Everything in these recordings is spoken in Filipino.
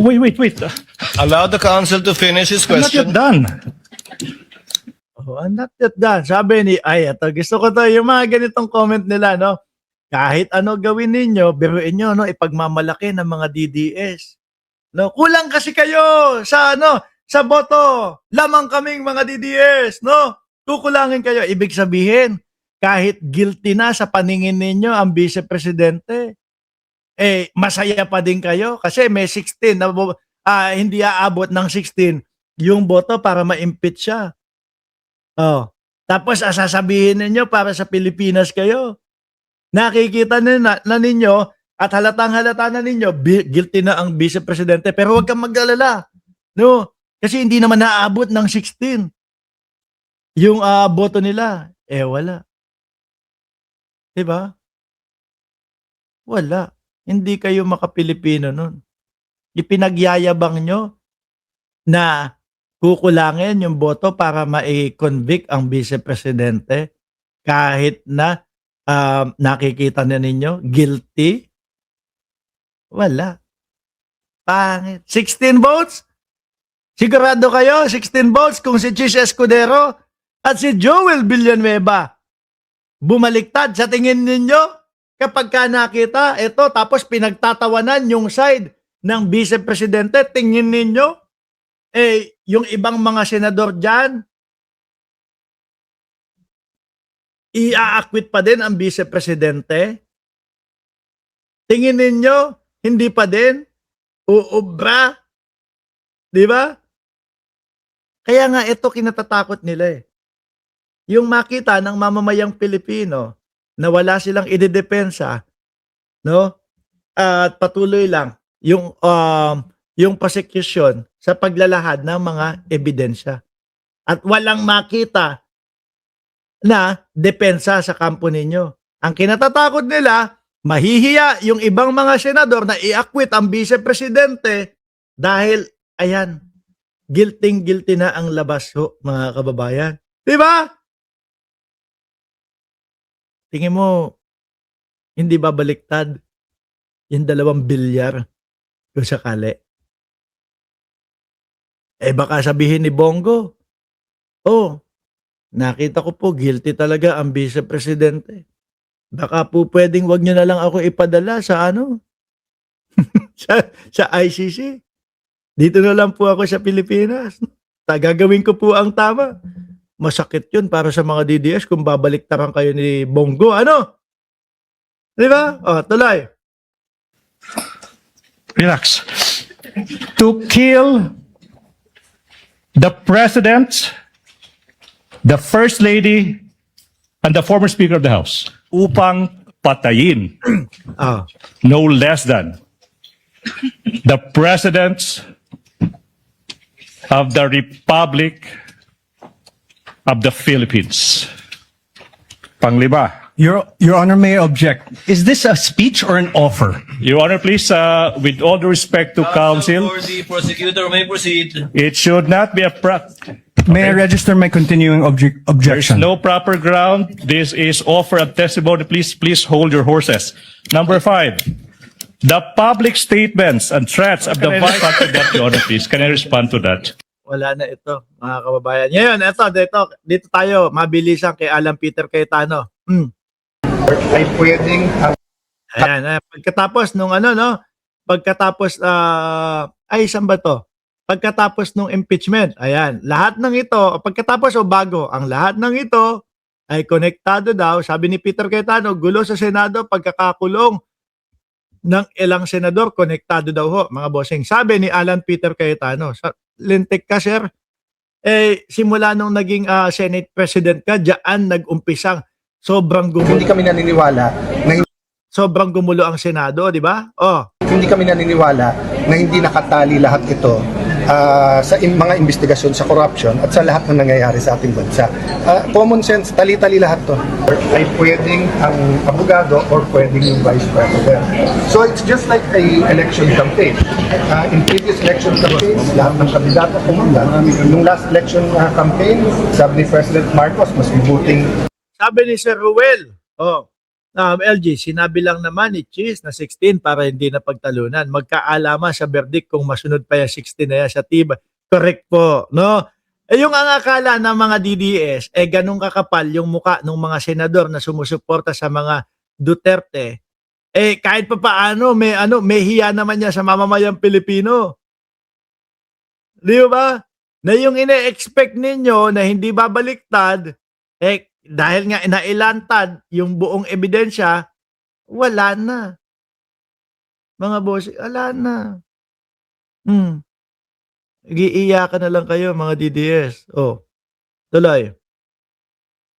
Wait. Allow the counsel to finish his I'm not yet question. done. Oh, I'm not yet done. Sabi ni, ay, ito, gusto ko to, yung mga ganitong comment nila, no? Kahit ano gawin ninyo, biruin nyo, no? Ipagmamalaki ng mga DDS. No? Kulang kasi kayo sa, ano, sa boto. Lamang kaming mga DDS, no? Kukulangin kayo. Ibig sabihin, kahit guilty na sa paningin ninyo ang vice-presidente, eh, masaya pa din kayo kasi may 16 na hindi aabot ng 16 yung boto para ma-impeach siya. Oh. Tapos sasabihin ninyo para sa Pilipinas kayo. Nakikita na ninyo at halatang-halata na ninyo guilty na ang vice-presidente pero huwag kang mag-alala. No? Kasi hindi naman naaabot ng 16 yung boto nila. Eh wala. Diba? Wala. Hindi kayo makapilipino nun. Ipinagyayabang nyo na kukulangin yung boto para ma-convict ang vice-presidente kahit na nakikita na ninyo guilty. Wala. Pangit. 16 votes? Sigurado kayo 16 votes kung si Chis Escudero at si Joel Villanueva bumaliktad sa tingin ninyo? Kapag ka nakita, ito, tapos pinagtatawanan yung side ng vice-presidente, tingin ninyo, eh, yung ibang mga senador dyan, i-acquit pa din ang vice-presidente? Tingin ninyo, hindi pa din? Uubra? Di ba? Kaya nga, ito kinatatakot nila eh. Yung makita ng mamamayang Pilipino, na wala silang idedepensa, no? At patuloy lang yung prosecution sa paglalahad ng mga ebidensya. At walang makita na depensa sa kampo ninyo. Ang kinatatakot nila, mahihiya yung ibang mga senador na i-acquit ang vice-presidente dahil, ayan, guilty na ang labas ho, mga kababayan. Diba? Tingin mo, hindi babaliktad yung 2 bilyar kung sakali. Eh baka sabihin ni Bongo, oh, nakita ko po guilty talaga ang vice-presidente. Baka po pwedeng wag nyo na lang ako ipadala sa ano? sa ICC. Dito na lang po ako sa Pilipinas. Gagawin ko po ang tama. Masakit yun para sa mga DDS kung babaliktaran kayo ni Bongo. Ano? Di ba? O, tuloy. Relax. To kill the president, the first lady, and the former speaker of the house. Upang patayin. Ah. No less than the presidents of the Republic of the Philippines. Panglima. Your Honor, may I object. Is this a speech or an offer? Your Honor, please, with all due respect to counsel, For the prosecutor may proceed. it should not be a May I register my continuing There's objection? no proper ground. This is offer of testimony. Please hold your horses. Number 5, the public statements and threats of the vice president. Your Honor, please, can I respond to that? Wala na ito, mga kababayan. Ngayon, dito tayo, mabilisan kay Alan Peter Cayetano. Ay pwedeng Ayan, pagkatapos nung ano, no? Pagkatapos, ay, saan ba to? Pagkatapos nung impeachment, ayan, lahat ng ito, pagkatapos o bago, ang lahat ng ito ay konektado daw, sabi ni Peter Cayetano, gulo sa Senado, pagkakakulong ng ilang senador, konektado daw ho, mga bossing. Sabi ni Alan Peter Cayetano, lintik ka, sir, eh, simula nung naging Senate President ka, diyan nag-umpisang sobrang hindi kami naniniwala na sobrang gumulo ang Senado, di ba? Oh, hindi kami naniniwala na hindi nakatali lahat ito sa mga investigasyon sa corruption at sa lahat ng nangyayari sa ating bansa. Common sense, tali-tali lahat to. Ay pwedeng ang abogado or pwedeng yung vice president. So it's just like a election campaign. In previous election campaigns, lahat ng kandidato pumunta. Nung last election campaign, sabi ni President Marcos, mas mabuting sabi ni Sir Ruel, oh, LG, sinabi lang naman ni Cheese na 16 para hindi na pagtalunan. Magkaalama sa verdict kung masunod pa yung 16 na yan sa tiba. Correct po, no? Yung ang akala ng mga DDS, ganun kakapal yung muka ng mga senador na sumusuporta sa mga Duterte. Kahit pa paano, may hiya naman niya sa mamamayang Pilipino. Di ba? Na yung ine-expect ninyo na hindi babaliktad, dahil nga nailantad yung buong ebidensya, wala na. Mga boss, wala na. Iiyakan na lang kayo, mga DDS. Oh, tuloy.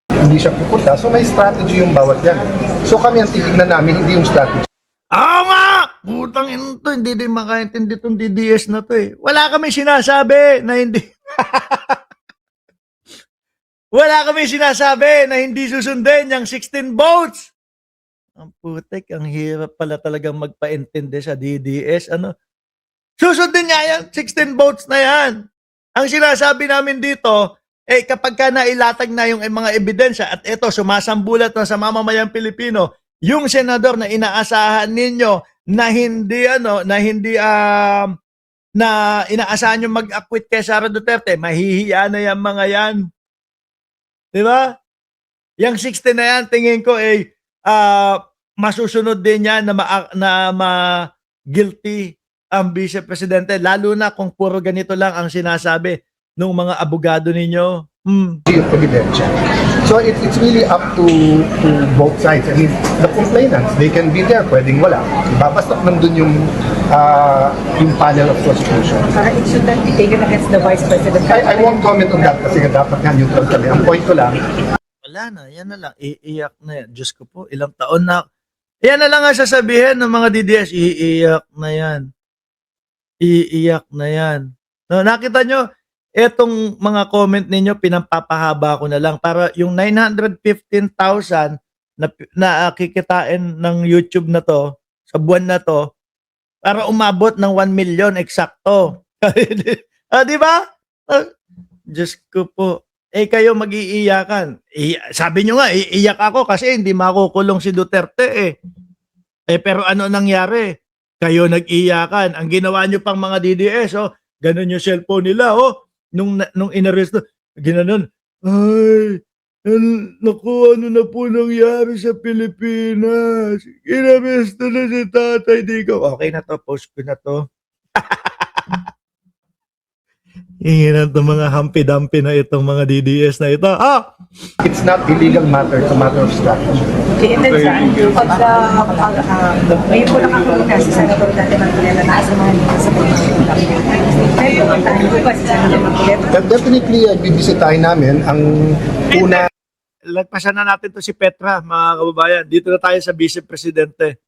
Hindi siya pupunta. So may strategy yung bawat yan. So kami ang titignan namin, hindi yung strategy. Oo nga! Putang ino to, hindi din makaintindi itong DDS na to eh. Wala kami sinasabi na hindi... Wala kami sinasabi na hindi susundin yung 16 votes. Ang putik, ang hirap pala talagang magpaintindi sa DDS. Ano? Susundin nga yan, 16 votes na yan. Ang sinasabi namin dito, kapag ka nailatag na yung mga ebidensya at ito, sumasambulat na sa mamamayang Pilipino, yung senador na inaasahan ninyo na inaasahan yung mag-acquit kay Sara Duterte, mahihiya na yung mga yan. Diba? Yung 60 na yan, tingin ko masusunod din yan na guilty ang Vice Presidente, lalo na kung puro ganito lang ang sinasabi ng mga abogado ninyo. Yung ebidensya. So it's really up to both sides. I mean, the complainants, they can be there, pwedeng wala. Basta nandun yung panel of prosecution. It should not be taken against the Vice President. I won't comment on that kasi nga dapat nga neutral kami. Ang point ko lang, Wala na, yan na lang. Iiyak na yan. Diyos ko po, ilang taon na. Yan na lang ang sasabihin ng mga DDS. Iiyak na yan. Iiyak na yan. No, nakita nyo, etong mga comment ninyo, pinampapahaba ko na lang para yung 915,000 na kikitain ng YouTube na to, sa buwan na to, para umabot ng 1 million eksakto. Di ba? Diyos ko po. Kayo mag-iiyakan. Sabi nyo nga, iiyak ako kasi hindi makukulong si Duterte pero ano nangyari? Kayo nag-iiyakan. Ang ginawa nyo pang mga DDS, ganun yung cellphone nila, nung inaresto, ginanon, naku, ano na po nangyari sa Pilipinas? Inaresto na si Tatay Digong. Okay na to, post ko na to. Hinginan itong mga hampi-dampi na itong mga DDS na ito. it's not illegal matter, it's a matter of strategy. Okay, and then ngayon po nakakulong na si Senator Dante Marcoleta na sa mga sa ngayon po tayo ba si Senator Marcoleta? Definitely, bibisitahin namin ang una. Lagpasan na natin to si Petra, mga kababayan. Dito na tayo sa Vice Presidente.